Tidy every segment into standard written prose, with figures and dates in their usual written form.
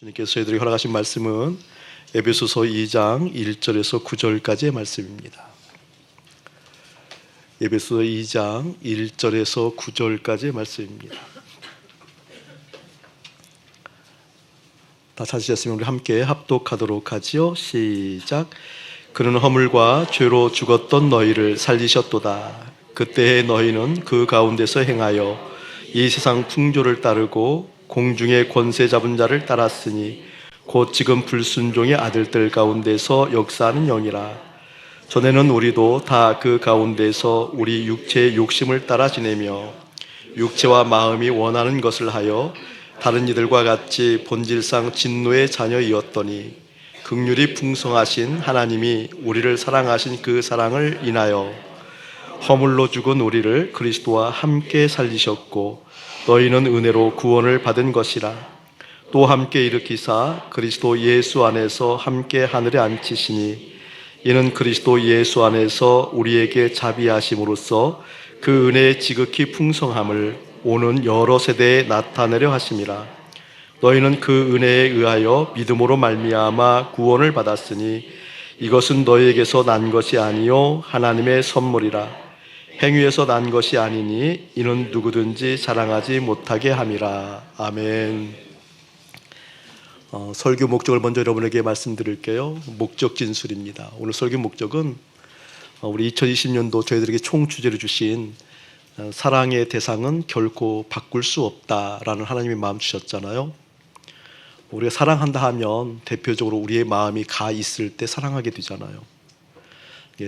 주님께서 저희들에게 허락하신 말씀은 에베소서 2장 1절에서 9절까지의 말씀입니다. 에베소서 2장 1절에서 9절까지의 말씀입니다. 다 찾으셨으면 우리 함께 합독하도록 하지요. 시작. 그는 허물과 죄로 죽었던 너희를 살리셨도다. 그때의 너희는 그 가운데서 행하여 이 세상 풍조를 따르고 공중의 권세 잡은 자를 따랐으니 곧 지금 불순종의 아들들 가운데서 역사하는 영이라. 전에는 우리도 다 그 가운데서 우리 육체의 욕심을 따라 지내며 육체와 마음이 원하는 것을 하여 다른 이들과 같이 본질상 진노의 자녀이었더니 긍휼이 풍성하신 하나님이 우리를 사랑하신 그 사랑을 인하여 허물로 죽은 우리를 그리스도와 함께 살리셨고 너희는 은혜로 구원을 받은 것이라. 또 함께 일으키사 그리스도 예수 안에서 함께 하늘에 앉히시니 이는 그리스도 예수 안에서 우리에게 자비하심으로써 그 은혜의 지극히 풍성함을 오는 여러 세대에 나타내려 하심이라. 너희는 그 은혜에 의하여 믿음으로 말미암아 구원을 받았으니 이것은 너희에게서 난 것이 아니요 하나님의 선물이라. 행위에서 난 것이 아니니 이는 누구든지 자랑하지 못하게 함이라. 아멘. 설교 목적을 먼저 여러분에게 말씀드릴게요. 목적 진술입니다. 오늘 설교 목적은 우리 2020년도 저희들에게 총 주제를 주신 사랑의 대상은 결코 바꿀 수 없다라는 하나님의 마음 주셨잖아요. 우리가 사랑한다 하면 대표적으로 우리의 마음이 가 있을 때 사랑하게 되잖아요.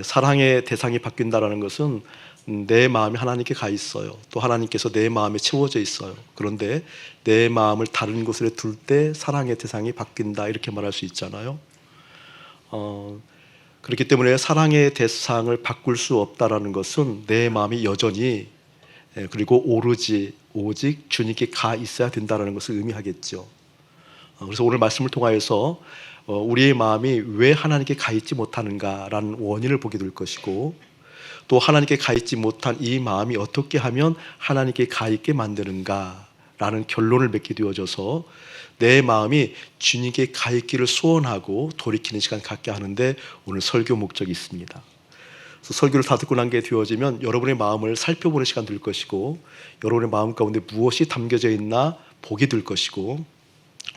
사랑의 대상이 바뀐다라는 것은 내 마음이 하나님께 가 있어요. 또 하나님께서 내 마음에 채워져 있어요. 그런데 내 마음을 다른 곳에 둘 때 사랑의 대상이 바뀐다 이렇게 말할 수 있잖아요. 그렇기 때문에 사랑의 대상을 바꿀 수 없다라는 것은 내 마음이 여전히 그리고 오로지 오직 주님께 가 있어야 된다는 것을 의미하겠죠. 그래서 오늘 말씀을 통하여서 우리의 마음이 왜 하나님께 가 있지 못하는가라는 원인을 보게 될 것이고 또 하나님께 가 있지 못한 이 마음이 어떻게 하면 하나님께 가 있게 만드는가라는 결론을 맺게 되어져서 내 마음이 주님께 가 있기를 소원하고 돌이키는 시간 갖게 하는데 오늘 설교 목적이 있습니다. 그래서 설교를 다 듣고 난 게 되어지면 여러분의 마음을 살펴보는 시간 될 것이고 여러분의 마음 가운데 무엇이 담겨져 있나 보게 될 것이고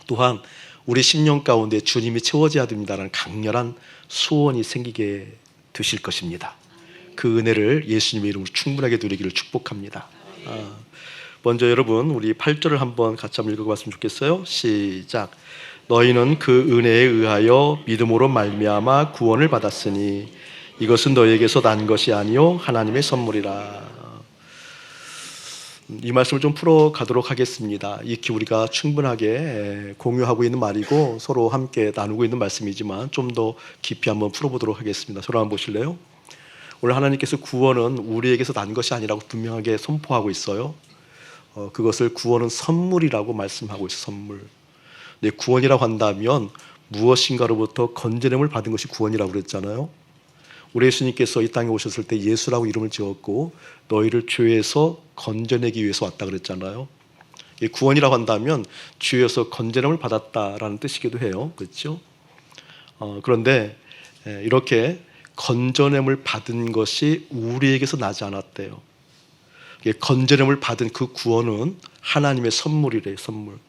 또한 우리 심령 가운데 주님이 채워져야 됩니다라는 강렬한 소원이 생기게 되실 것입니다. 그 은혜를 예수님의 이름으로 충분하게 누리기를 축복합니다. 먼저 여러분 우리 8절을 한번 같이 한번 읽어봤으면 좋겠어요. 시작. 너희는 그 은혜에 의하여 믿음으로 말미암아 구원을 받았으니 이것은 너희에게서 난 것이 아니요 하나님의 선물이라. 이 말씀을 좀 풀어가도록 하겠습니다. 익히 우리가 충분하게 공유하고 있는 말이고 서로 함께 나누고 있는 말씀이지만 좀 더 깊이 한번 풀어보도록 하겠습니다. 서로 한번 보실래요? 오늘 하나님께서 구원은 우리에게서 난 것이 아니라고 분명하게 선포하고 있어요. 그것을 구원은 선물이라고 말씀하고 있어요. 선물. 네, 구원이라고 한다면 무엇인가로부터 건져냄을 받은 것이 구원이라고 그랬잖아요. 우리 예수님께서 이 땅에 오셨을 때 예수라고 이름을 지었고 너희를 죄에서 건져내기 위해서 왔다 그랬잖아요. 구원이라고 한다면 죄에서 건져냄을 받았다라는 뜻이기도 해요. 그렇죠? 그런데 이렇게 건져냄을 받은 것이 우리에게서 나지 않았대요. 건져냄을 받은 그 구원은 하나님의 선물이래요. 선물.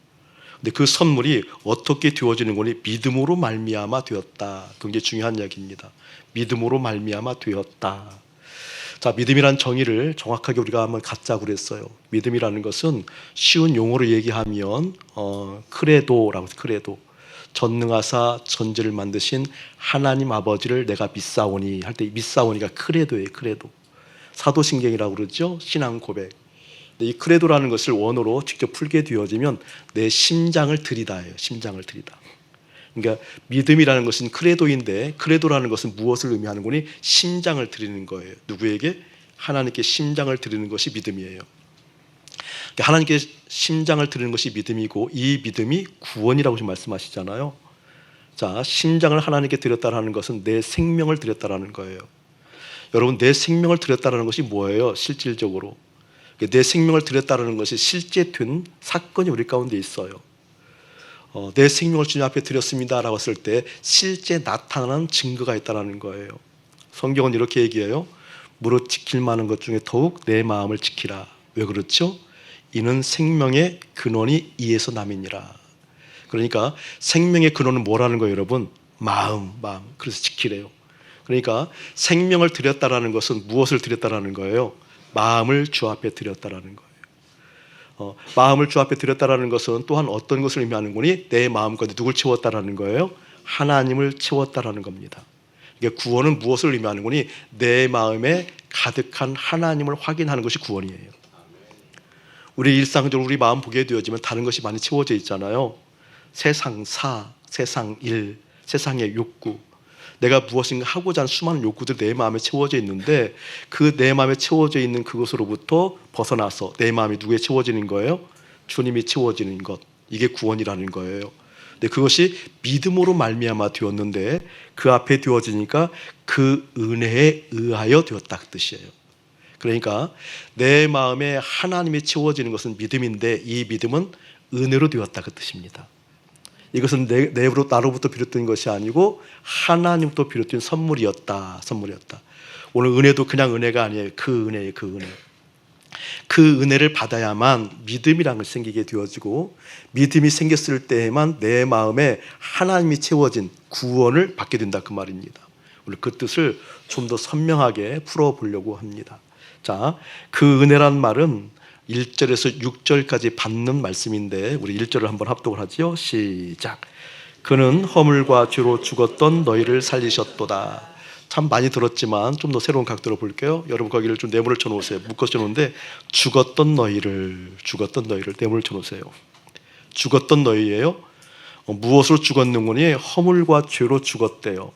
근데 그 선물이 어떻게 되어지는 거니? 믿음으로 말미암아 되었다. 굉장히 중요한 이야기입니다. 믿음으로 말미암아 되었다. 자, 믿음이란 정의를 정확하게 우리가 한번 갖자고 그랬어요. 믿음이라는 것은 쉬운 용어로 얘기하면 크레도라고 해서 크레도. 전능하사 전지를 만드신 하나님 아버지를 내가 믿사오니 할 때 믿사오니가 크레도예요. 크레도. 사도신경이라고 그러죠. 신앙 고백. 이 크레도라는 것을 원어로 직접 풀게 되어지면 내 심장을 들이다예요. 심장을 들이다. 그러니까 믿음이라는 것은 크레도인데 크레도라는 것은 무엇을 의미하는 거니? 심장을 드리는 거예요. 누구에게? 하나님께 심장을 드리는 것이 믿음이에요. 하나님께 심장을 드리는 것이 믿음이고 이 믿음이 구원이라고 지금 말씀하시잖아요. 자, 심장을 하나님께 드렸다라는 것은 내 생명을 드렸다라는 거예요. 여러분, 내 생명을 드렸다라는 것이 뭐예요? 실질적으로 내 생명을 드렸다라는 것이 실제 된 사건이 우리 가운데 있어요. 내 생명을 주님 앞에 드렸습니다라고 했을 때 실제 나타나는 증거가 있다는 거예요. 성경은 이렇게 얘기해요. 무릇 지킬 만한 것 중에 더욱 내 마음을 지키라. 왜 그렇죠? 이는 생명의 근원이 이에서 남이니라. 그러니까 생명의 근원은 뭐라는 거예요, 여러분? 마음. 그래서 지키래요. 그러니까 생명을 드렸다라는 것은 무엇을 드렸다라는 거예요? 마음을 주 앞에 드렸다라는 거예요. 마음을 주 앞에 드렸다라는 것은 또한 어떤 것을 의미하는 거니? 내 마음 가운데 누굴 채웠다라는 거예요? 하나님을 채웠다라는 겁니다. 그러니까 구원은 무엇을 의미하는 거니? 내 마음에 가득한 하나님을 확인하는 것이 구원이에요. 우리 일상적으로 우리 마음 보게 되어지면 다른 것이 많이 채워져 있잖아요. 세상 사, 세상 일, 세상의 욕구, 내가 무엇인가 하고자 하는 수많은 욕구들이 내 마음에 채워져 있는데 그 내 마음에 채워져 있는 그것으로부터 벗어나서 내 마음이 누구에 채워지는 거예요? 주님이 채워지는 것, 이게 구원이라는 거예요. 근데 그것이 믿음으로 말미암아 되었는데 그 앞에 되어지니까 그 은혜에 의하여 되었다 그 뜻이에요. 그러니까 내 마음에 하나님이 채워지는 것은 믿음인데 이 믿음은 은혜로 되었다 그 뜻입니다. 이것은 나로부터 비롯된 것이 아니고 하나님부터 비롯된 선물이었다. 오늘 은혜도 그냥 은혜가 아니에요. 그 은혜예요. 그 은혜를 받아야만 믿음이라는 것이 생기게 되어지고 믿음이 생겼을 때에만 내 마음에 하나님이 채워진 구원을 받게 된다 그 말입니다. 오늘 그 뜻을 좀 더 선명하게 풀어보려고 합니다. 자, 그 은혜란 말은 1절에서 6절까지 받는 말씀인데 우리 1절을 한번 합독을 하지요. 시작. 그는 허물과 죄로 죽었던 너희를 살리셨도다. 참 많이 들었지만 좀 더 새로운 각도로 볼게요. 여러분 거기를 좀 네모를 쳐놓으세요. 묶어서 쳐놓는데 죽었던 너희를 네모를 쳐놓으세요. 죽었던 너희예요. 무엇으로 죽었는 거니? 허물과 죄로 죽었대요.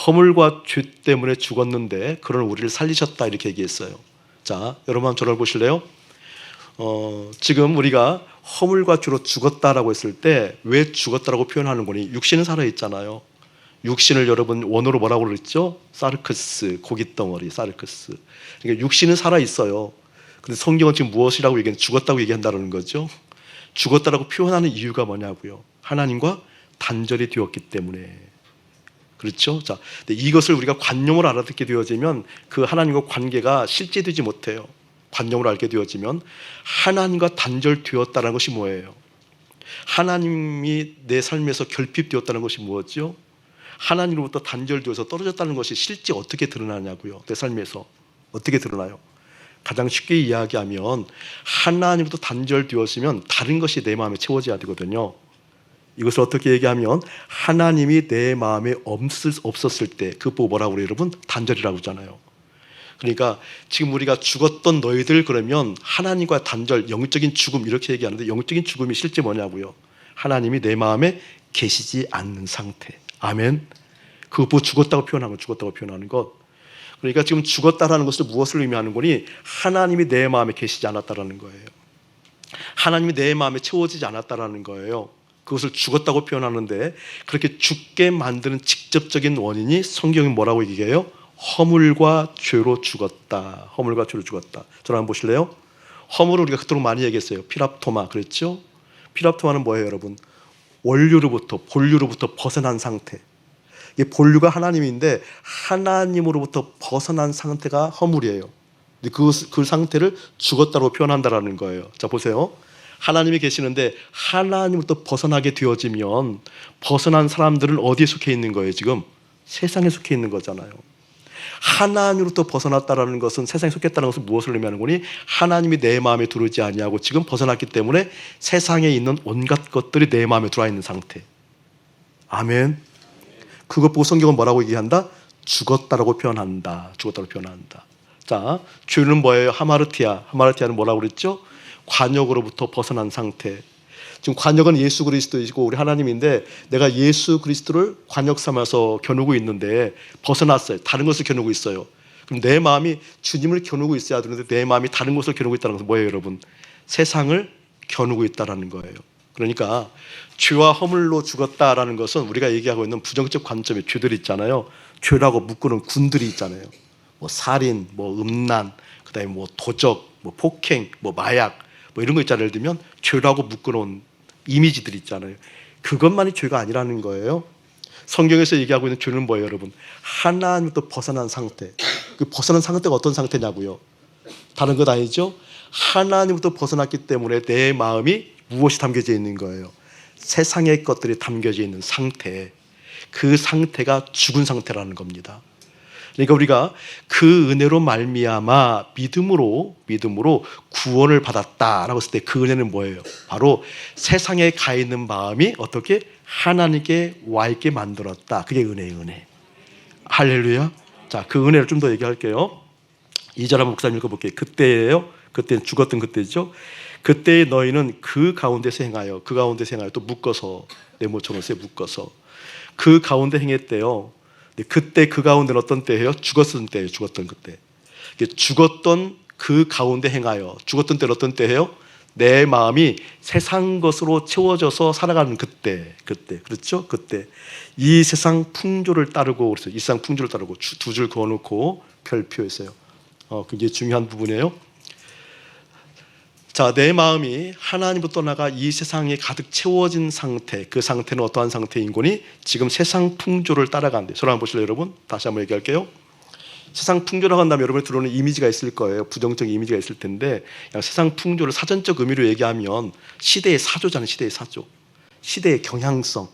허물과 죄 때문에 죽었는데 그런 우리를 살리셨다 이렇게 얘기했어요. 자, 여러분 한번 저를 보실래요? 지금 우리가 허물과 죄로 죽었다라고 했을 때 왜 죽었다라고 표현하는 거니? 육신은 살아있잖아요. 육신을 여러분 원어로 뭐라고 그랬죠? 사르크스, 고깃덩어리, 사르크스. 그러니까 육신은 살아있어요. 근데 성경은 지금 무엇이라고 얘기하는? 죽었다고 얘기한다는 거죠. 죽었다라고 표현하는 이유가 뭐냐고요? 하나님과 단절이 되었기 때문에. 그렇죠? 자, 근데 이것을 우리가 관념으로 알아듣게 되어지면 그 하나님과 관계가 실제되지 못해요. 관념으로 알게 되어지면 하나님과 단절되었다는 것이 뭐예요? 하나님이 내 삶에서 결핍되었다는 것이 무엇이요? 하나님으로부터 단절되어서 떨어졌다는 것이 실제 어떻게 드러나냐고요? 내 삶에서 어떻게 드러나요? 가장 쉽게 이야기하면 하나님으로부터 단절되었으면 다른 것이 내 마음에 채워져야 되거든요. 이것을 어떻게 얘기하면 하나님이 내 마음에 없었을 때 그거 뭐라고 그래요 여러분? 단절이라고 하잖아요. 그러니까 지금 우리가 죽었던 너희들 그러면 하나님과 단절, 영적인 죽음 이렇게 얘기하는데 영적인 죽음이 실제 뭐냐고요? 하나님이 내 마음에 계시지 않는 상태. 아멘. 그거 뭐 죽었다고 표현하는 것. 그러니까 지금 죽었다라는 것은 무엇을 의미하는 거니? 하나님이 내 마음에 계시지 않았다라는 거예요. 하나님이 내 마음에 채워지지 않았다라는 거예요. 그것을 죽었다고 표현하는데 그렇게 죽게 만드는 직접적인 원인이 성경이 뭐라고 얘기해요? 허물과 죄로 죽었다. 저를 한번 보실래요? 허물을 우리가 그토록 많이 얘기했어요. 피랍토마 그랬죠? 피랍토마는 뭐예요 여러분? 본류로부터 벗어난 상태. 이게 본류가 하나님인데 하나님으로부터 벗어난 상태가 허물이에요. 근데 그 상태를 죽었다고 표현한다라는 거예요. 자 보세요. 하나님이 계시는데 하나님으로부터 벗어나게 되어지면 벗어난 사람들은 어디에 속해 있는 거예요 지금? 세상에 속해 있는 거잖아요. 하나님으로부터 벗어났다라는 것은 세상에 속했다는 것은 무엇을 의미하는 거니? 하나님이 내 마음에 들어오지 아니하고 지금 벗어났기 때문에 세상에 있는 온갖 것들이 내 마음에 들어와 있는 상태. 아멘. 그것 보고 성경은 뭐라고 얘기한다? 죽었다라고 표현한다. 자, 죄는 뭐예요? 하마르티아는 뭐라고 그랬죠? 관역으로부터 벗어난 상태. 지금 관역은 예수 그리스도이고 우리 하나님인데 내가 예수 그리스도를 관역 삼아서 겨누고 있는데 벗어났어요. 다른 것을 겨누고 있어요. 그럼 내 마음이 주님을 겨누고 있어야 되는데 내 마음이 다른 것을 겨누고 있다는 것은 뭐예요 여러분? 세상을 겨누고 있다는 거예요. 그러니까 죄와 허물로 죽었다라는 것은 우리가 얘기하고 있는 부정적 관점의 죄들이 있잖아요. 죄라고 묶는 군들이 있잖아요. 뭐 살인, 뭐 음란, 그다음에 뭐 도적, 뭐 폭행, 뭐 마약, 뭐 이런 거 있잖아요. 예를 들면 죄라고 묶어놓은 이미지들 있잖아요. 그것만이 죄가 아니라는 거예요. 성경에서 얘기하고 있는 죄는 뭐예요, 여러분? 하나님부터 벗어난 상태. 그 벗어난 상태가 어떤 상태냐고요? 다른 것 아니죠? 하나님부터 벗어났기 때문에 내 마음이 무엇이 담겨져 있는 거예요? 세상의 것들이 담겨져 있는 상태. 그 상태가 죽은 상태라는 겁니다. 그러니까 우리가 그 은혜로 말미암아 믿음으로 구원을 받았다라고 했을 때 그 은혜는 뭐예요? 바로 세상에 가 있는 마음이 어떻게 하나님께 와 있게 만들었다. 그게 은혜예요, 은혜. 할렐루야. 자, 그 은혜를 좀 더 얘기할게요. 2절 한번 목사님 읽어볼게요. 그때예요. 그때는 죽었던 그때죠. 그때 너희는 그 가운데서 행하여 또 묶어서 네모처럼 묶어서 그 가운데 행했대요. 그때 그 가운데는 어떤 때예요? 죽었던 때예요. 죽었던 그때. 죽었던 그 가운데 행하여. 죽었던 때는 어떤 때예요? 내 마음이 세상 것으로 채워져서 살아가는 그때. 그렇죠? 그때. 이 세상 풍조를 따르고 그래서 이 세상 풍조를 따르고 두 줄 그어놓고 별표했어요. 굉장히 중요한 부분이에요. 자, 내 마음이 하나님부터 나가 이 세상에 가득 채워진 상태, 그 상태는 어떠한 상태인 거니? 지금 세상 풍조를 따라간대. 저를 한번 보실래요, 여러분? 다시 한번 얘기할게요. 세상 풍조라고 한다면 여러분이 들어오는 이미지가 있을 거예요. 부정적 이미지가 있을 텐데, 그냥 세상 풍조를 사전적 의미로 얘기하면 시대의 사조잖아요. 시대의 사조, 시대의 경향성.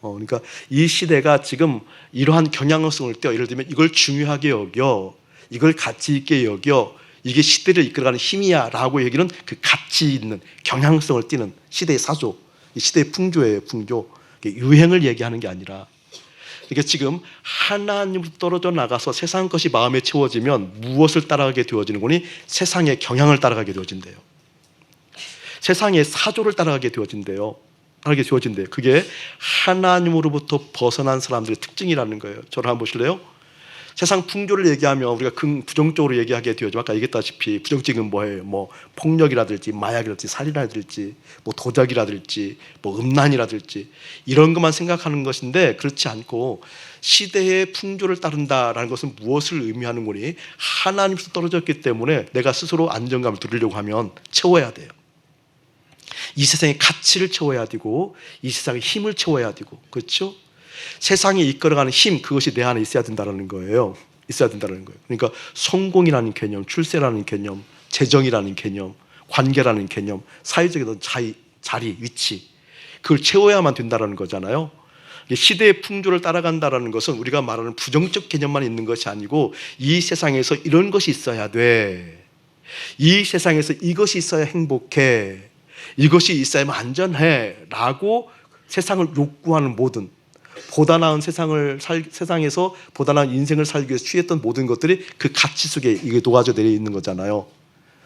그러니까 이 시대가 지금 이러한 경향성을 떼어, 예를 들면 이걸 중요하게 여겨, 이걸 가치 있게 여겨, 이게 시대를 이끌어가는 힘이야 라고 얘기는 그 가치 있는 경향성을 띠는 시대의 사조, 시대의 풍조예요. 풍조. 유행을 얘기하는 게 아니라, 그러니까 지금 하나님부터 떨어져 나가서 세상 것이 마음에 채워지면 무엇을 따라가게 되어지는 거니? 세상의 경향을 따라가게 되어진대요. 세상의 사조를 따라가게 되어진대요. 그게 하나님으로부터 벗어난 사람들의 특징이라는 거예요. 저를 한번 보실래요? 세상 풍조를 얘기하면 우리가 부정적으로 얘기하게 되어죠. 아까 얘기했다시피 부정적인 뭐예요? 뭐 폭력이라든지 마약이라든지 살인이라든지 뭐 도적이라든지 뭐 음란이라든지 이런 것만 생각하는 것인데, 그렇지 않고 시대의 풍조를 따른다라는 것은 무엇을 의미하는 거니? 하나님께서 떨어졌기 때문에 내가 스스로 안정감을 누리려고 하면 채워야 돼요. 이 세상의 가치를 채워야 되고 이 세상의 힘을 채워야 되고, 그렇죠? 세상이 이끌어가는 힘, 그것이 내 안에 있어야 된다는 거예요. 그러니까 성공이라는 개념, 출세라는 개념, 재정이라는 개념, 관계라는 개념, 사회적인 자리, 위치, 그걸 채워야만 된다는 거잖아요. 시대의 풍조를 따라간다는 것은 우리가 말하는 부정적 개념만 있는 것이 아니고, 이 세상에서 이런 것이 있어야 돼, 이 세상에서 이것이 있어야 행복해, 이것이 있어야만 안전해 라고 세상을 욕구하는 모든, 보다 나은 세상에서 보다 나은 인생을 살기 위해서 취했던 모든 것들이 그 가치 속에 이게 녹아져 내려 있는 거잖아요.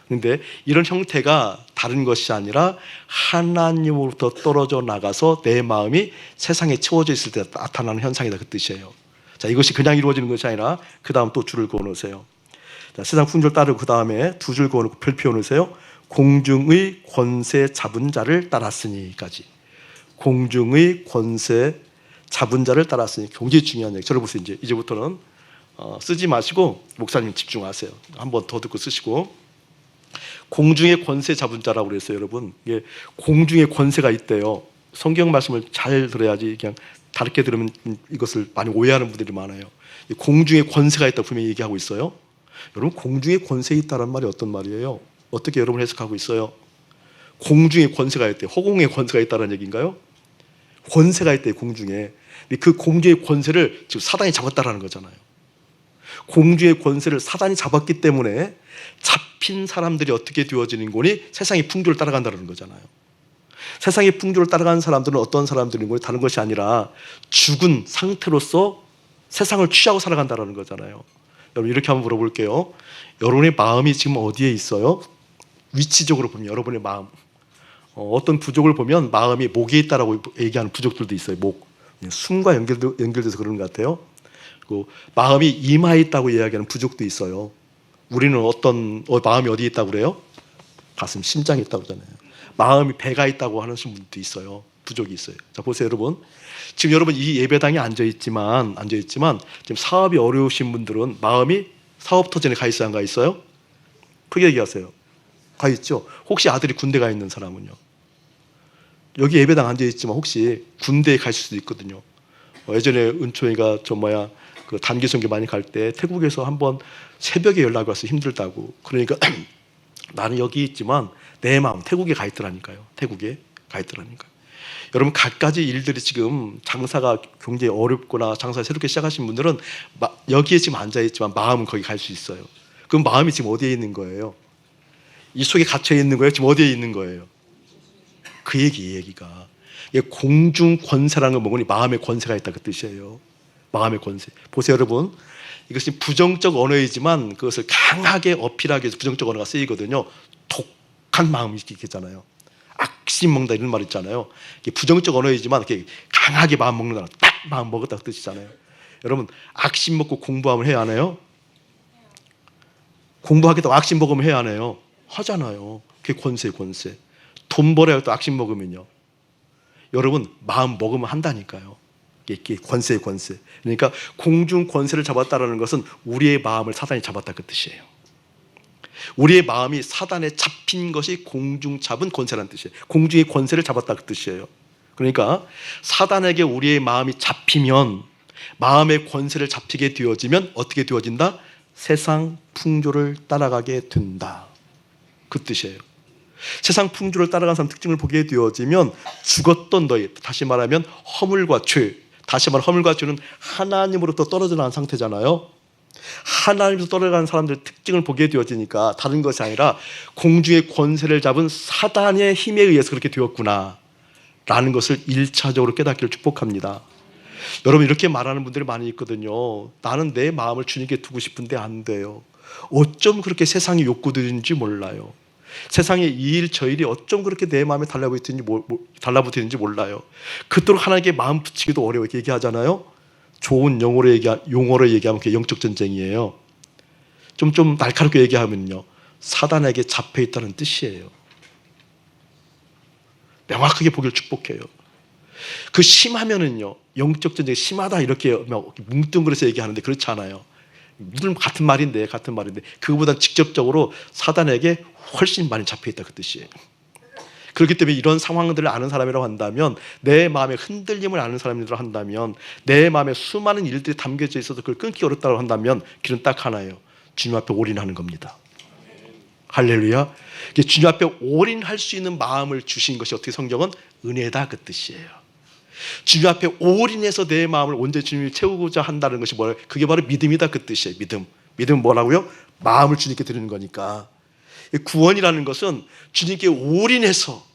그런데 이런 형태가 다른 것이 아니라 하나님으로부터 떨어져 나가서 내 마음이 세상에 채워져 있을 때 나타나는 현상이다, 그 뜻이에요. 자, 이것이 그냥 이루어지는 것이 아니라 그 다음 또 줄을 그어 놓으세요. 자, 세상 풍조를 따르고 그 다음에 두 줄 그어 놓고 별표 놓으세요. 공중의 권세 잡은 자를 따랐으니까지. 공중의 권세 잡은 자를 따랐으니 굉장히 중요한 얘기. 저를 보세요. 이제부터는 쓰지 마시고 목사님 집중하세요. 한 번 더 듣고 쓰시고. 공중의 권세 잡은 자라고 그랬어요, 여러분. 이게 공중의 권세가 있대요. 성경 말씀을 잘 들어야지 그냥 다르게 들으면 이것을 많이 오해하는 분들이 많아요. 공중의 권세가 있다고 분명히 얘기하고 있어요. 여러분, 공중의 권세 있다는 말이 어떤 말이에요? 어떻게 여러분 해석하고 있어요? 공중의 권세가 있대요. 허공의 권세가 있다는 얘기인가요? 권세가 있대요, 공중에. 그 공중의 권세를 지금 사단이 잡았다라는 거잖아요. 공중의 권세를 사단이 잡았기 때문에 잡힌 사람들이 어떻게 되어지는 거니? 세상의 풍조를 따라간다는 거잖아요. 세상의 풍조를 따라가는 사람들은 어떤 사람들인 거니? 다른 것이 아니라 죽은 상태로서 세상을 취하고 살아간다는 거잖아요. 여러분, 이렇게 한번 물어볼게요. 여러분의 마음이 지금 어디에 있어요? 위치적으로 보면 여러분의 마음, 어떤 부족을 보면 마음이 목에 있다라고 얘기하는 부족들도 있어요. 목, 숨과 연결돼서 그러는 것 같아요. 그리고 마음이 이마에 있다고 이야기하는 부족도 있어요. 우리는 마음이 어디에 있다고 그래요? 가슴, 심장에 있다고 그러잖아요. 마음이 배가 있다고 하는 분도 있어요. 부족이 있어요. 자, 보세요, 여러분. 지금 여러분 이 예배당에 앉아있지만 지금 사업이 어려우신 분들은 마음이 사업터전에 가 있어요, 안 가 있어요? 크게 얘기하세요. 가 있죠. 혹시 아들이 군대 가 있는 사람은요? 여기 예배당 앉아있지만 혹시 군대에 갈 수도 있거든요. 예전에 은총이가 그 단기 선교 많이 갈 때 태국에서 한번 새벽에 연락이 와서 힘들다고. 그러니까 나는 여기 있지만 내 마음 태국에 가 있더라니까요. 태국에 가 있더라니까요. 여러분, 갖가지 일들이 지금 장사가 굉장히 어렵거나 장사 새롭게 시작하신 분들은 여기에 지금 앉아있지만 마음은 거기 갈 수 있어요. 그럼 마음이 지금 어디에 있는 거예요? 이 속에 갇혀 있는 거예요? 지금 어디에 있는 거예요? 그 얘기가. 공중 권세라는 걸 먹으니 마음의 권세가 있다, 그 뜻이에요. 마음의 권세. 보세요, 여러분. 이것이 부정적 언어이지만 그것을 강하게 어필하기 위해서 부정적 언어가 쓰이거든요. 독한 마음이 있겠잖아요. 악심 먹는다 이런 말 있잖아요. 이게 부정적 언어이지만 이렇게 강하게 마음 먹는다, 딱 마음 먹었다 그 뜻이잖아요. 여러분, 악심 먹고 공부하면 해야 하나요? 공부하겠다고 악심 먹으면 해야 하나요? 하잖아요. 그게 권세. 돈 벌어야 또 악심 먹으면요. 여러분, 마음 먹으면 한다니까요. 이게 권세. 그러니까 공중 권세를 잡았다는 것은 우리의 마음을 사단이 잡았다 그 뜻이에요. 우리의 마음이 사단에 잡힌 것이 공중 잡은 권세라는 뜻이에요. 공중의 권세를 잡았다 그 뜻이에요. 그러니까 사단에게 우리의 마음이 잡히면, 마음의 권세를 잡히게 되어지면 어떻게 되어진다? 세상 풍조를 따라가게 된다, 그 뜻이에요. 세상 풍조를 따라가는 사람 특징을 보게 되어지면 죽었던 너희, 다시 말하면 허물과 죄, 다시 말하면 허물과 죄는 하나님으로부터 떨어져 나간 상태잖아요. 하나님으로부터 떨어져가는 사람들의 특징을 보게 되어지니까 다른 것이 아니라 공중의 권세를 잡은 사단의 힘에 의해서 그렇게 되었구나 라는 것을 1차적으로 깨닫기를 축복합니다. 여러분, 이렇게 말하는 분들이 많이 있거든요. 나는 내 마음을 주님께 두고 싶은데 안 돼요. 어쩜 그렇게 세상의 욕구들인지 몰라요. 세상의 이 일 저 일이 어쩜 그렇게 내 마음에 달라붙는지 몰라요. 그토록 하나님께 마음 붙이기도 어려워. 이렇게 얘기하잖아요. 좋은 용어로 얘기하면 그게 영적 전쟁이에요. 좀 날카롭게 얘기하면요, 사단에게 잡혀 있다는 뜻이에요. 명확하게 보기를 축복해요. 그 심하면은요, 영적 전쟁이 심하다 이렇게 뭉뚱그려서 얘기하는데 그렇지 않아요. 물론 같은 말인데 그거보다 직접적으로 사단에게 훨씬 많이 잡혀 있다 그 뜻이에요. 그렇기 때문에 이런 상황들을 아는 사람이라고 한다면, 내 마음의 흔들림을 아는 사람이라고 한다면, 내 마음에 수많은 일들이 담겨져 있어서 그걸 끊기 어렵다고 한다면 길은 딱 하나예요. 주님 앞에 올인하는 겁니다. 할렐루야. 주님 앞에 올인할 수 있는 마음을 주신 것이 어떻게 성경은 은혜다 그 뜻이에요. 주님 앞에 올인해서 내 마음을 온전히 주님이 채우고자 한다는 것이 뭐예요? 그게 바로 믿음이다 그 뜻이에요. 믿음은 뭐라고요? 마음을 주님께 드리는 거니까. 구원이라는 것은 주님께 올인해서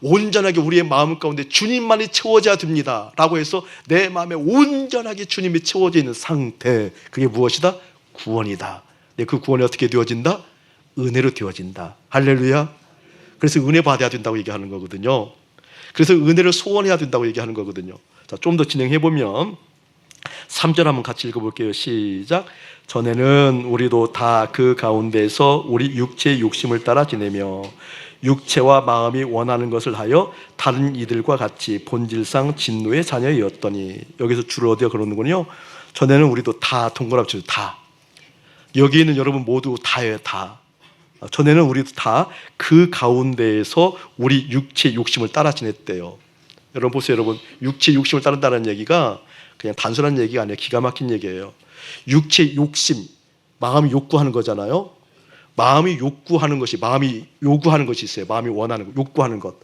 온전하게 우리의 마음 가운데 주님만이 채워져야 됩니다 라고 해서 내 마음에 온전하게 주님이 채워져 있는 상태, 그게 무엇이다? 구원이다. 그 구원이 어떻게 되어진다? 은혜로 되어진다. 할렐루야. 그래서 은혜 받아야 된다고 얘기하는 거거든요. 그래서 은혜를 소원해야 된다고 얘기하는 거거든요. 자, 좀 더 진행해보면 3절 한번 같이 읽어볼게요. 시작. 전에는 우리도 다 그 가운데서 우리 육체의 욕심을 따라 지내며 육체와 마음이 원하는 것을 하여 다른 이들과 같이 본질상 진노의 자녀였더니, 여기서 주를 어디에 걸었는군요. 전에는 우리도 다, 동그라미 다. 여기 있는 여러분 모두 다예요. 다. 전에는 우리도 다 그 가운데에서 우리 육체의 욕심을 따라 지냈대요. 여러분 보세요. 여러분, 육체의 욕심을 따른다는 얘기가 그냥 단순한 얘기가 아니라 기가 막힌 얘기예요. 육체의 욕심, 마음이 욕구하는 거잖아요. 마음이 요구하는 것이 있어요. 마음이 원하는 것, 욕구하는 것.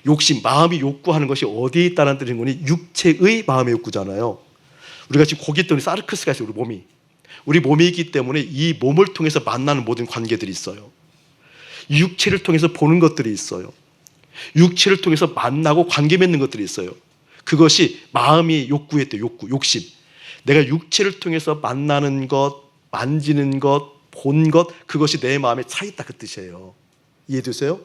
욕심, 마음이 욕구하는 것이 어디에 있다는 뜻인 거니? 육체의 마음의 욕구잖아요. 우리가 지금 고기 때문에 사르크스가 있어요. 우리 몸이 있기 때문에 이 몸을 통해서 만나는 모든 관계들이 있어요. 육체를 통해서 보는 것들이 있어요. 육체를 통해서 만나고 관계 맺는 것들이 있어요. 그것이 마음이 욕구했대요. 욕심. 내가 육체를 통해서 만나는 것, 만지는 것, 본 것, 그것이 내 마음에 차 있다 그 뜻이에요. 이해되세요?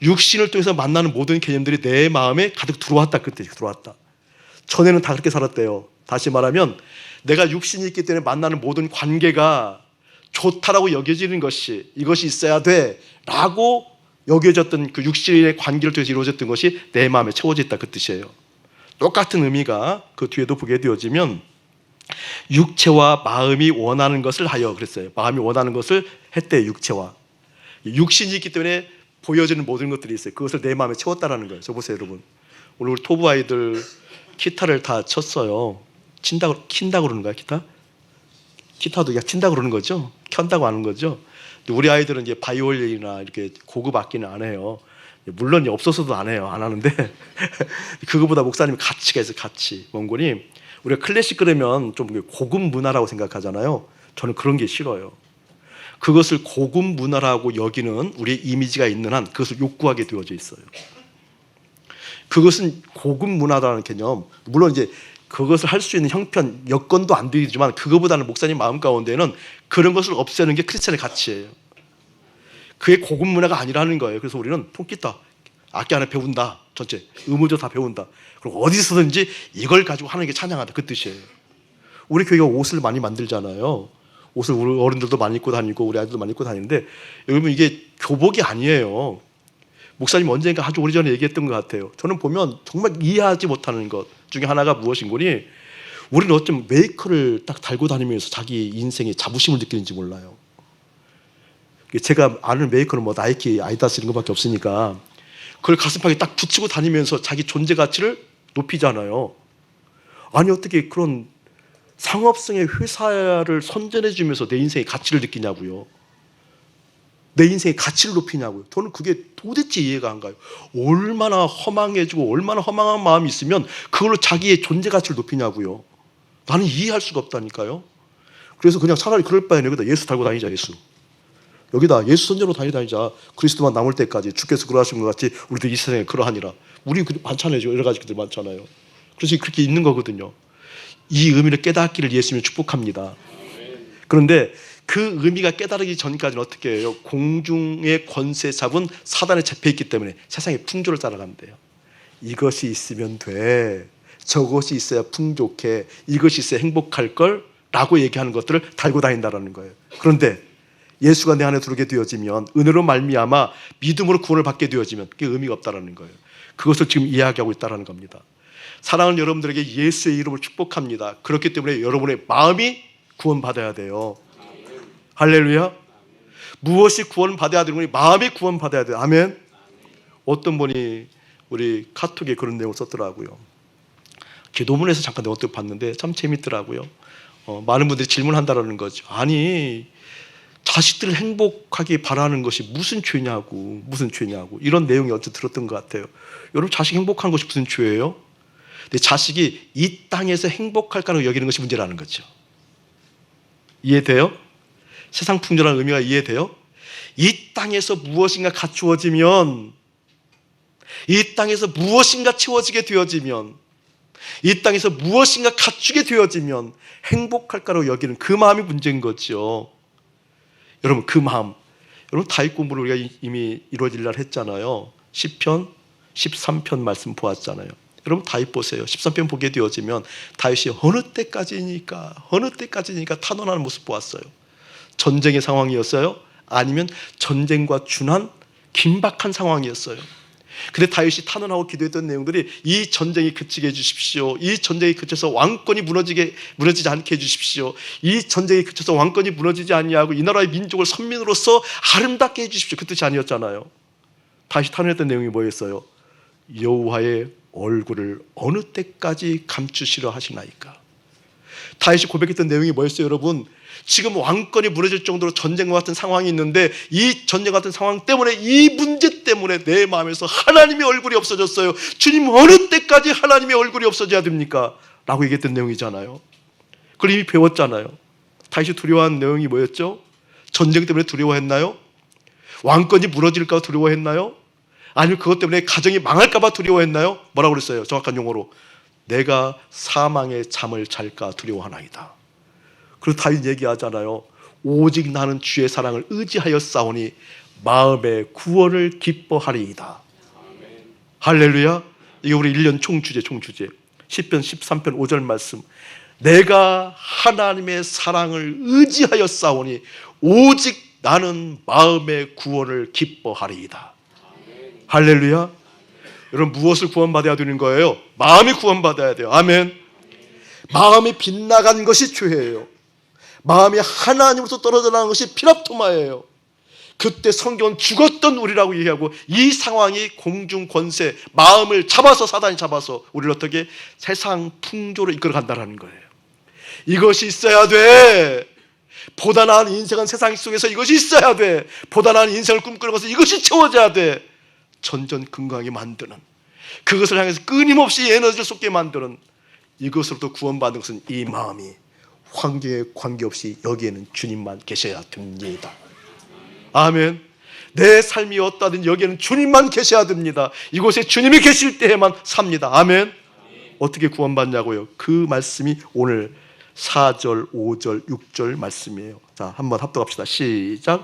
육신을 통해서 만나는 모든 개념들이 내 마음에 가득 들어왔다 그 뜻이에요. 들어왔다. 전에는 다 그렇게 살았대요. 다시 말하면 내가 육신이 있기 때문에 만나는 모든 관계가 좋다라고 여겨지는 것이, 이것이 있어야 돼 라고 여겨졌던 그 육신의 관계를 통해서 이루어졌던 것이 내 마음에 채워져 있다 그 뜻이에요. 똑같은 의미가 그 뒤에도 보게 되어지면 육체와 마음이 원하는 것을 하여 그랬어요. 마음이 원하는 것을 했대요. 육체와. 육신이 있기 때문에 보여지는 모든 것들이 있어요. 그것을 내 마음에 채웠다라는 거예요. 저 보세요, 여러분. 오늘 우리 토부 아이들 기타를 다 쳤어요. 킨다고 그러는 거야, 기타? 기타도 그냥 친다고 그러는 거죠. 켠다고 하는 거죠. 우리 아이들은 이제 바이올린이나 이렇게 고급 악기는 안 해요. 물론 없어서도 안 해요. 안 하는데 그거보다 목사님이 가치가 있어요. 가치. 원군이 우리가 클래식 그러면 좀 고급 문화라고 생각하잖아요. 저는 그런 게 싫어요. 그것을 고급 문화라고 여기는 우리의 이미지가 있는 한 그것을 욕구하게 되어져 있어요. 그것은 고급 문화라는 개념, 물론 이제 그것을 할 수 있는 형편, 여건도 안 되지만 그거보다는 목사님 마음 가운데는 그런 것을 없애는 게 크리스찬의 가치예요. 그게 고급 문화가 아니라는 거예요. 그래서 우리는 통기타, 악기 하나 배운다. 전체 의무조 다 배운다. 그리고 어디서든지 이걸 가지고 하는 게 찬양한다. 그 뜻이에요. 우리 교회가 옷을 많이 만들잖아요. 옷을 우리 어른들도 많이 입고 다니고 우리 아이들도 많이 입고 다니는데 여러분 이게 교복이 아니에요. 목사님 언젠가 아주 오래전에 얘기했던 것 같아요. 저는 보면 정말 이해하지 못하는 것 중에 하나가 무엇인고니 우리는 어쩜 메이커를 딱 달고 다니면서 자기 인생에 자부심을 느끼는지 몰라요. 제가 아는 메이커는 뭐 나이키, 아디다스 이런 것밖에 없으니까 그걸 가슴팍에 딱 붙이고 다니면서 자기 존재 가치를 높이잖아요. 아니 어떻게 그런 상업성의 회사를 선전해 주면서 내 인생의 가치를 느끼냐고요. 내 인생의 가치를 높이냐고요. 저는 그게 도대체 이해가 안 가요. 얼마나 허망해지고 얼마나 허망한 마음이 있으면 그걸로 자기의 존재 가치를 높이냐고요. 나는 이해할 수가 없다니까요. 그래서 그냥 차라리 그럴 바에는 여기다 예수 달고 다니자. 예수. 여기다 예수 선전으로 다니자. 그리스도만 남을 때까지 주께서 그러하신 것 같이 우리도 이 세상에 그러하니라. 우리 많잖아요. 여러 가지 것들 많잖아요. 그래서 그렇게 있는 거거든요. 이 의미를 깨닫기를 예수님이 축복합니다. 그런데 그 의미가 깨달기 전까지는 어떻게 해요? 공중의 권세 잡은 사단에 잡혀있기 때문에 세상의 풍조를 따라간대요. 이것이 있으면 돼. 저것이 있어야 풍족해. 이것이 있어야 행복할 걸 라고 얘기하는 것들을 달고 다닌다는 거예요. 그런데 예수가 내 안에 들어오게 되어지면 은혜로 말미암아 믿음으로 구원을 받게 되어지면 그게 의미가 없다는 거예요. 그것을 지금 이야기하고 있다는 겁니다. 사랑하는 여러분들에게 예수의 이름을 축복합니다. 그렇기 때문에 여러분의 마음이 구원받아야 돼요. 할렐루야. 무엇이 구원받아야 되는 거니? 마음이 구원받아야 돼요. 아멘. 어떤 분이 우리 카톡에 그런 내용을 썼더라고요. 기도문에서 잠깐 내용 봤는데 참 재밌더라고요. 많은 분들이 질문한다라는 거죠. 아니 자식들을 행복하게 바라는 것이 무슨 죄냐고 이런 내용이 어째 들었던 것 같아요. 여러분 자식 행복한 것이 무슨 죄예요? 근데 자식이 이 땅에서 행복할까를 여기는 것이 문제라는 거죠. 이해돼요? 세상 풍조라는 의미가 이해돼요? 이 땅에서 무엇인가 갖추어지면, 이 땅에서 무엇인가 채워지게 되어지면, 이 땅에서 무엇인가 갖추게 되어지면 행복할까로 여기는 그 마음이 문제인 거죠. 여러분 그 마음, 여러분 다윗 공부를 우리가 이미 이루어질 날 했잖아요. 10편, 13편 말씀 보았잖아요. 여러분 다윗 보세요. 13편 보게 되어지면 다윗이 어느 때까지니까 탄원하는 모습 보았어요. 전쟁의 상황이었어요? 아니면 전쟁과 준한 긴박한 상황이었어요? 근데 다윗이 탄원하고 기도했던 내용들이 이 전쟁이 그치게 해주십시오. 이 전쟁이 그쳐서 왕권이 무너지지 않게 해주십시오. 이 전쟁이 그쳐서 왕권이 무너지지 아니하고 이 나라의 민족을 선민으로서 아름답게 해주십시오. 그 뜻이 아니었잖아요. 다윗이 탄원했던 내용이 뭐였어요? 여호와의 얼굴을 어느 때까지 감추시려 하시나이까. 다윗이 고백했던 내용이 뭐였어요, 여러분? 지금 왕권이 무너질 정도로 전쟁과 같은 상황이 있는데 이 전쟁 같은 상황 때문에, 이 문제 때문에 내 마음에서 하나님의 얼굴이 없어졌어요. 주님 어느 때까지 하나님의 얼굴이 없어져야 됩니까? 라고 얘기했던 내용이잖아요. 그걸 이미 배웠잖아요. 다윗이 두려워한 내용이 뭐였죠? 전쟁 때문에 두려워했나요? 왕권이 무너질까 두려워했나요? 아니면 그것 때문에 가정이 망할까 봐 두려워했나요? 뭐라고 그랬어요? 정확한 용어로 내가 사망의 잠을 잘까 두려워하나이다. 그리고 다윗 얘기하잖아요. 오직 나는 주의 사랑을 의지하여 싸우니 마음의 구원을 기뻐하리이다. 아멘. 할렐루야. 이게 우리 1년 총주제. 10편 13편 5절 말씀. 내가 하나님의 사랑을 의지하여 싸우니 오직 나는 마음의 구원을 기뻐하리이다. 아멘. 할렐루야. 여러분 무엇을 구원받아야 되는 거예요? 마음이 구원받아야 돼요. 아멘. 마음이 빗나간 것이 죄예요. 마음이 하나님으로부터 떨어져 나간 것이 피랍토마예요. 그때 성경은 죽었던 우리라고 얘기하고, 이 상황이 공중 권세, 마음을 잡아서, 사단이 잡아서 우리를 어떻게 세상 풍조로 이끌어 간다는 거예요. 이것이 있어야 돼. 보다 나은 인생은 세상 속에서 이것이 있어야 돼. 보다 나은 인생을 꿈꾸는 것은 이것이 채워져야 돼. 전전긍긍하게 만드는, 그것을 향해서 끊임없이 에너지를 쏟게 만드는, 이것으로부터 구원받은 것은 이 마음이 환경에 관계없이 여기에는 주님만 계셔야 됩니다. 아멘. 내 삶이 어떠하든 여기에는 주님만 계셔야 됩니다. 이곳에 주님이 계실 때에만 삽니다. 아멘. 어떻게 구원받냐고요? 그 말씀이 오늘 4절, 5절, 6절 말씀이에요. 자, 한번 합독합시다. 시작.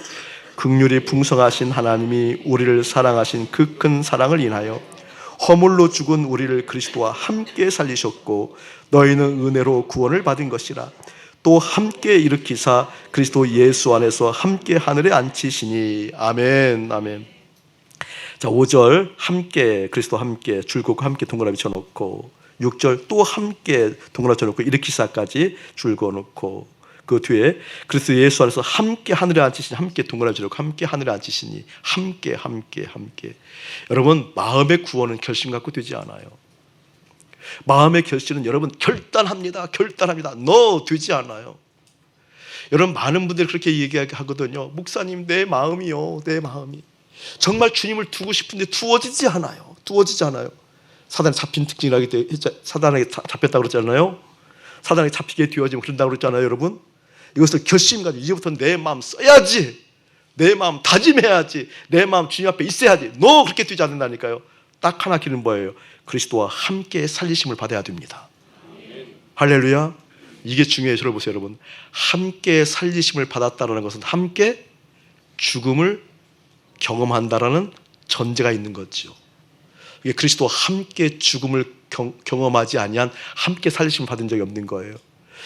긍휼이 풍성하신 하나님이 우리를 사랑하신 그 큰 사랑을 인하여 허물로 죽은 우리를 그리스도와 함께 살리셨고, 너희는 은혜로 구원을 받은 것이라. 또 함께 일으키사 그리스도 예수 안에서 함께 하늘에 앉히시니. 아멘. 아멘. 자, 5절 함께, 그리스도 함께, 줄긋고 함께 동그라미 쳐놓고, 6절 또 함께 동그라미 쳐놓고 일으키사까지 줄거놓고, 그 뒤에 그리스도 예수 안에서 함께 하늘에 앉히시니, 함께 동그라미 쳐놓고 함께 하늘에 앉히시니. 함께. 여러분, 마음의 구원은 결심 갖고 되지 않아요. 마음의 결심은 여러분 결단합니다. 되지 않아요. 여러분, 많은 분들이 그렇게 얘기하거든요. 목사님, 내 마음이요, 내 마음이 정말 주님을 두고 싶은데 두어지지 않아요. 사단에 잡힌 특징이라기 때문에, 사단에게 잡혔다고 그랬잖아요. 사단에게 잡히게 되어지면 그런다고 그랬잖아요. 여러분, 이것을 결심 가지고 이제부터 내 마음 써야지, 내 마음 다짐해야지, 내 마음 주님 앞에 있어야지. 그렇게 되지 않는다니까요. 딱 하나 기는 뭐예요? 그리스도와 함께 살리심을 받아야 됩니다. 할렐루야. 이게 중요해요. 들어보세요, 여러분. 함께 살리심을 받았다는 것은 함께 죽음을 경험한다라는 전제가 있는 거죠. 이게 그리스도와 함께 죽음을 경험하지 아니한 함께 살리심을 받은 적이 없는 거예요.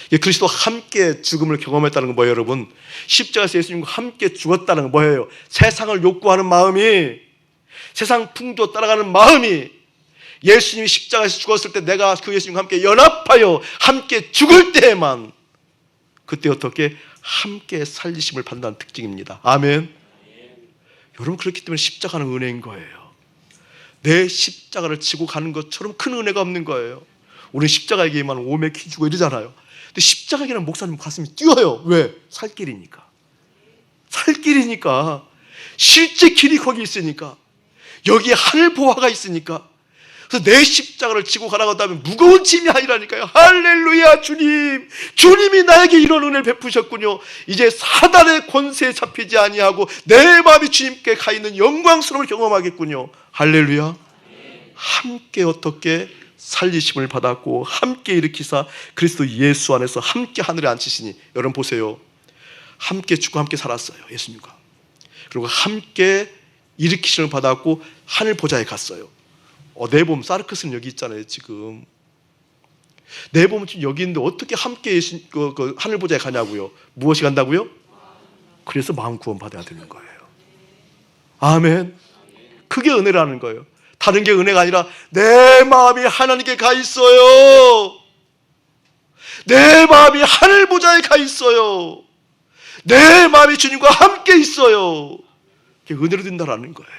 이게 그리스도와 함께 죽음을 경험했다는 건 뭐예요, 여러분? 십자가에서 예수님과 함께 죽었다는 건 뭐예요? 세상을 욕구하는 마음이, 세상 풍조 따라가는 마음이, 예수님이 십자가에서 죽었을 때 내가 그 예수님과 함께 연합하여 함께 죽을 때에만, 그때 어떻게 함께 살리심을 받는다는 특징입니다. 아멘. 여러분, 그렇기 때문에 십자가는 은혜인 거예요. 내 십자가를 지고 가는 것처럼 큰 은혜가 없는 거예요. 우리 십자가에게만 오매 키주고 이러잖아요. 근데 십자가에게는 목사님 가슴이 뛰어요. 왜? 살 길이니까. 실제 길이 거기 있으니까. 여기에 하늘 보화가 있으니까. 그래서 내 십자가를 지고 가라고 한다면 무거운 짐이 아니라니까요. 할렐루야. 주님이 나에게 이런 은혜를 베푸셨군요. 이제 사단의 권세에 잡히지 아니하고 내 마음이 주님께 가 있는 영광스러움을 경험하겠군요. 할렐루야. 함께 어떻게 살리심을 받았고, 함께 일으키사 그리스도 예수 안에서 함께 하늘에 앉히시니. 여러분 보세요. 함께 죽고 함께 살았어요, 예수님과. 그리고 함께 일으키심을 받았고 하늘 보좌에 갔어요. 내 몸 사르크스는 여기 있잖아요. 지금 내 몸은 지금 여기 있는데 어떻게 함께 하늘 보좌에 가냐고요. 무엇이 간다고요? 그래서 마음 구원 받아야 되는 거예요. 아멘. 그게 은혜라는 거예요. 다른 게 은혜가 아니라 내 마음이 하나님께 가 있어요. 내 마음이 하늘 보좌에 가 있어요. 내 마음이 주님과 함께 있어요. 그게 은혜로 된다라는 거예요.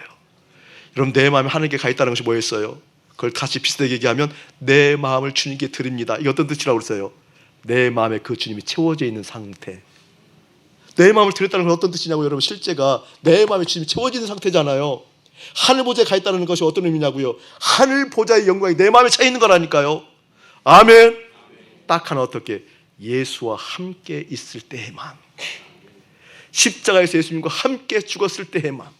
여러분, 내 마음이 하나님께 가 있다는 것이 뭐였어요? 그걸 다시 비슷하게 얘기하면 내 마음을 주님께 드립니다. 이게 어떤 뜻이라고 그랬어요? 내 마음에 그 주님이 채워져 있는 상태. 내 마음을 드렸다는 건 어떤 뜻이냐고요? 여러분, 실제가 내 마음에 주님이 채워지는 상태잖아요. 하늘 보좌에 가 있다는 것이 어떤 의미냐고요? 하늘 보좌의 영광이 내 마음에 차 있는 거라니까요. 아멘. 딱 하나, 어떻게? 예수와 함께 있을 때에만, 십자가에서 예수님과 함께 죽었을 때에만.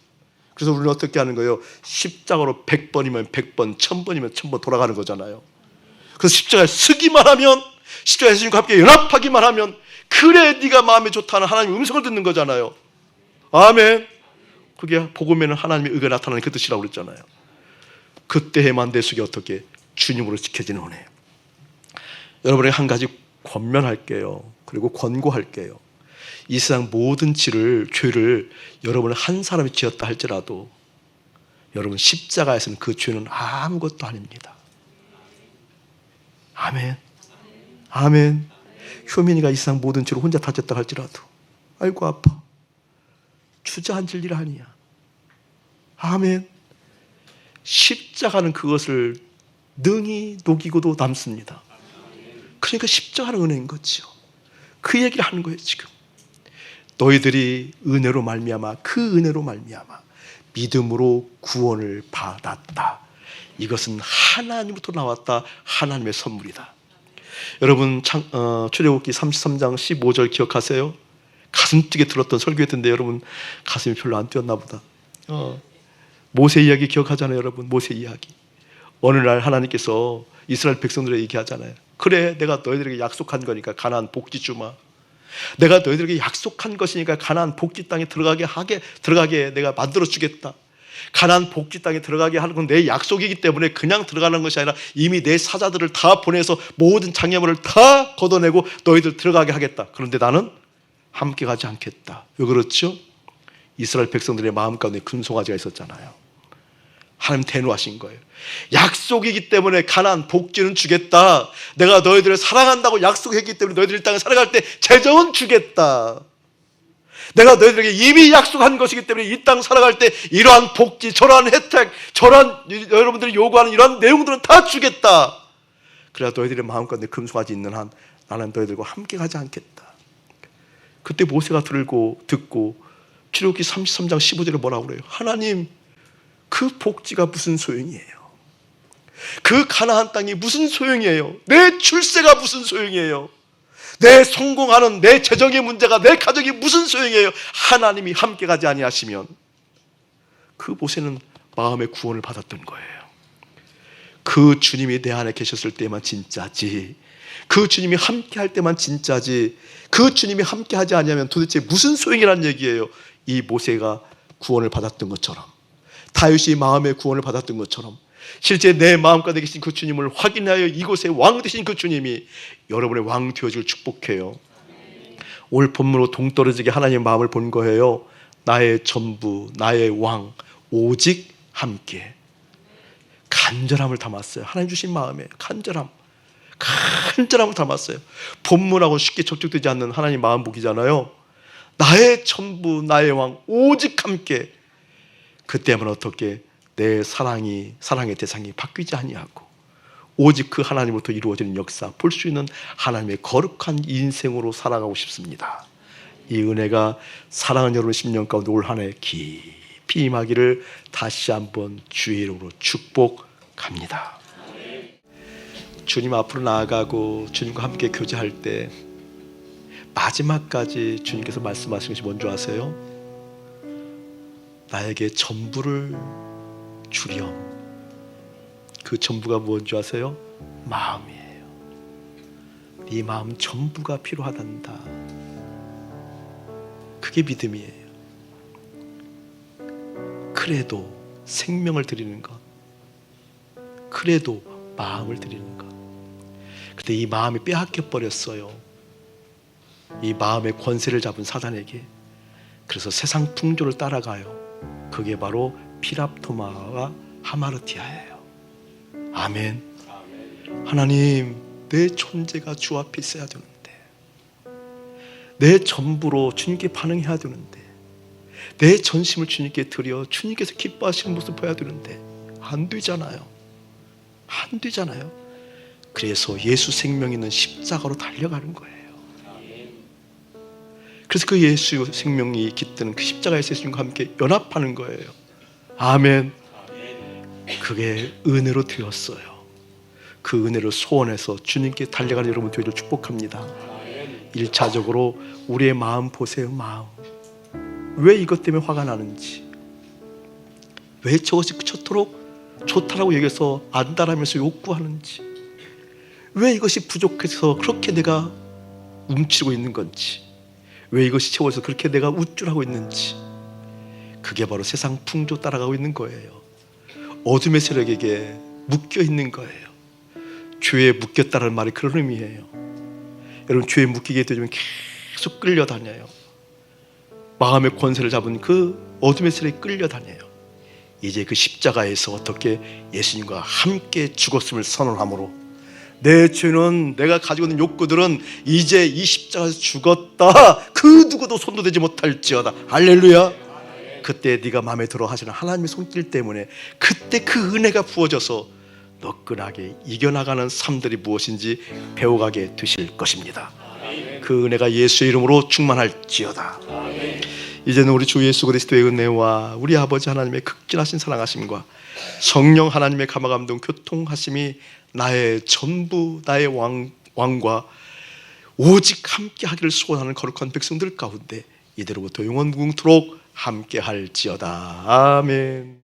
그래서 우리는 어떻게 하는 거예요? 십자가로 100번이면 100번, 1000번이면 1000번 돌아가는 거잖아요. 그래서 십자가에 서기만 하면, 십자가에 예수님과 함께 연합하기만 하면, 그래 네가 마음에 좋다는 하나님의 음성을 듣는 거잖아요. 아멘. 그게 복음에는 하나님의 의가 나타나는 그 뜻이라고 그랬잖아요. 그때에만 내 속에 어떻게 주님으로 지켜지는 은혜. 여러분에게 한 가지 권면할게요. 그리고 권고할게요. 이 세상 모든 죄를 여러분은 한 사람이 지었다 할지라도 여러분 십자가에서는 그 죄는 아무것도 아닙니다. 아멘. 아멘. 효민이가 이 세상 모든 죄를 혼자 다 졌다 할지라도 아이고 아파. 주저앉을 일 아니야. 아멘. 십자가는 그것을 능히 녹이고도 남습니다. 그러니까 십자가는 은혜인 거죠. 그 얘기를 하는 거예요. 지금 너희들이 은혜로 말미암아, 그 은혜로 말미암아 믿음으로 구원을 받았다. 이것은 하나님부터 나왔다. 하나님의 선물이다. 여러분 출애굽기 33장 15절 기억하세요? 가슴 뛰게 들었던 설교였던데 여러분 가슴이 별로 안 뛰었나 보다. 모세 이야기 기억하잖아요. 여러분 모세 이야기. 어느 날 하나님께서 이스라엘 백성들에게 얘기하잖아요. 그래, 내가 너희들에게 약속한 거니까 가나안 복지 주마. 내가 너희들에게 약속한 것이니까 가나안 복지 땅에 들어가게 내가 만들어 주겠다. 가나안 복지 땅에 들어가게 하는 건 내 약속이기 때문에 그냥 들어가는 것이 아니라 이미 내 사자들을 다 보내서 모든 장애물을 다 걷어내고 너희들 들어가게 하겠다. 그런데 나는 함께 가지 않겠다. 왜 그렇죠? 이스라엘 백성들의 마음 가운데 금송아지가 있었잖아요. 하나님 대노하신 거예요. 약속이기 때문에 가나안 복지는 주겠다. 내가 너희들을 사랑한다고 약속했기 때문에 너희들이 이 땅에 살아갈 때 재정은 주겠다. 내가 너희들에게 이미 약속한 것이기 때문에 이 땅 살아갈 때 이러한 복지, 저러한 혜택, 저러한 여러분들이 요구하는 이러한 내용들은 다 주겠다. 그래야 너희들의 마음 가운데 금송아지 있는 한 나는 너희들과 함께 가지 않겠다. 그때 모세가 듣고 출애굽기 33장 15절에 뭐라고 그래요? 하나님, 그 복지가 무슨 소용이에요? 그 가나안 땅이 무슨 소용이에요? 내 출세가 무슨 소용이에요? 내 성공하는 내 재정의 문제가, 내 가정이 무슨 소용이에요? 하나님이 함께 가지 아니하시면. 그 모세는 마음의 구원을 받았던 거예요. 그 주님이 내 안에 계셨을 때만 진짜지, 그 주님이 함께 할 때만 진짜지, 그 주님이 함께 하지 아니하면 도대체 무슨 소용이란 얘기예요. 이 모세가 구원을 받았던 것처럼, 다윗이 마음의 구원을 받았던 것처럼, 실제 내 마음 가운데 계신 그 주님을 확인하여 이곳에 왕 되신 그 주님이 여러분의 왕 되어줄 축복해요. 오늘 본문으로 동떨어지게 하나님의 마음을 본 거예요. 나의 전부, 나의 왕, 오직 함께. 간절함을 담았어요. 하나님 주신 마음에 간절함을 담았어요. 본문하고 쉽게 접촉되지 않는 하나님 마음 보기잖아요. 나의 전부, 나의 왕, 오직 함께. 그때면 어떻게 내 사랑의 대상이 바뀌지 아니하고 오직 그 하나님으로부터 이루어지는 역사 볼 수 있는 하나님의 거룩한 인생으로 살아가고 싶습니다. 이 은혜가 사랑하는 여러분 10년 가운데 올 한 해 깊이 임하기를 다시 한번 주의 이름으로 축복합니다. 주님 앞으로 나아가고 주님과 함께 교제할 때 마지막까지 주님께서 말씀하신 것이 뭔지 아세요? 나에게 전부를 주렴. 그 전부가 뭔지 아세요? 마음이에요. 네 마음 전부가 필요하단다. 그게 믿음이에요. 그래도 생명을 드리는 것, 그래도 마음을 드리는 것. 근데 이 마음이 빼앗겨 버렸어요. 이 마음의 권세를 잡은 사단에게. 그래서 세상 풍조를 따라가요. 그게 바로 피랍토마와 하마르티아예요. 아멘. 하나님, 내 존재가 주 앞에 있어야 되는데, 내 전부로 주님께 반응해야 되는데, 내 전심을 주님께 드려 주님께서 기뻐하시는 모습을 보여야 되는데 안 되잖아요. 안 되잖아요. 그래서 예수 생명 있는 십자가로 달려가는 거예요. 그래서 그 예수 생명이 깃드는 그 십자가에서 예수님과 함께 연합하는 거예요. 아멘. 그게 은혜로 되었어요. 그 은혜를 소원해서 주님께 달려가는 여러분 되기를 축복합니다. 1차적으로 우리의 마음 보세요. 마음. 왜 이것 때문에 화가 나는지, 왜 저것이 그토록 좋다라고 여겨서 안다라면서 욕구하는지, 왜 이것이 부족해서 그렇게 내가 움츠리고 있는 건지, 왜 이것이 채워서 그렇게 내가 우쭐하고 있는지. 그게 바로 세상 풍조 따라가고 있는 거예요. 어둠의 세력에게 묶여 있는 거예요. 죄에 묶였다는 말이 그런 의미예요. 여러분, 죄에 묶이게 되면 계속 끌려다녀요. 마음의 권세를 잡은 그 어둠의 세력에 끌려다녀요. 이제 그 십자가에서 어떻게 예수님과 함께 죽었음을 선언함으로 내 죄는, 내가 가지고 있는 욕구들은 이제 이 십자가에서 죽었다. 그 누구도 손도 대지 못할지어다. 할렐루야. 그때 네가 마음에 들어 하시는 하나님의 손길 때문에 그때 그 은혜가 부어져서 너끈하게 이겨나가는 삶들이 무엇인지 배워가게 되실 것입니다. 그 은혜가 예수의 이름으로 충만할지어다. 이제는 우리 주 예수 그리스도의 은혜와 우리 아버지 하나님의 극진하신 사랑하심과 성령 하나님의 감화감동 교통하심이 나의 전부, 나의 왕과 오직 함께 하기를 소원하는 거룩한 백성들 가운데 이대로부터 영원무궁토록 함께 할지어다. 아멘.